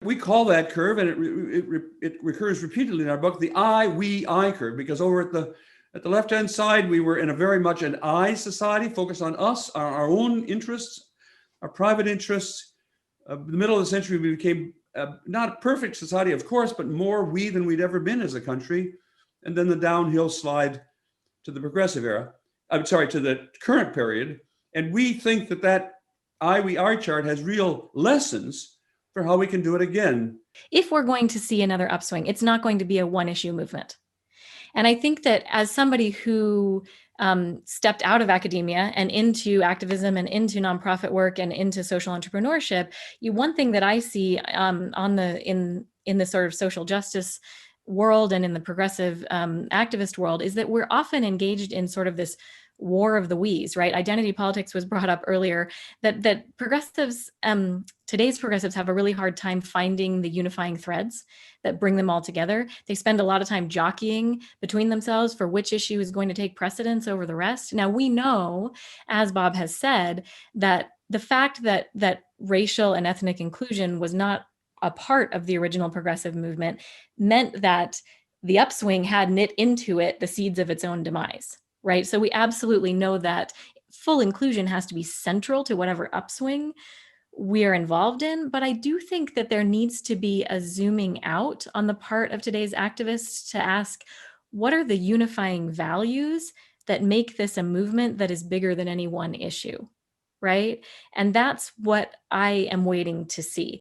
We call that curve, and it recurs repeatedly in our book, the I, we, I curve, because over at the left-hand side, we were in a very much an I society, focused on us, our own interests, our private interests. The middle of the century, we became not a perfect society, of course, but more we than we'd ever been as a country. And then the downhill slide to the progressive era, to the current period. And we think that I, we, I chart has real lessons for how we can do it again. If we're going to see another upswing, it's not going to be a one-issue movement. And I think that as somebody who stepped out of academia and into activism and into nonprofit work and into social entrepreneurship, one thing that I see in the sort of social justice world and in the progressive activist world is that we're often engaged in sort of this war of the we's, right? Identity politics was brought up earlier, that progressives, today's progressives have a really hard time finding the unifying threads that bring them all together. They spend a lot of time jockeying between themselves for which issue is going to take precedence over the rest. Now, we know, as Bob has said, that the fact that racial and ethnic inclusion was not a part of the original progressive movement meant that the upswing had knit into it the seeds of its own demise. Right. So we absolutely know that full inclusion has to be central to whatever upswing we're involved in. But I do think that there needs to be a zooming out on the part of today's activists to ask, what are the unifying values that make this a movement that is bigger than any one issue? Right. And that's what I am waiting to see.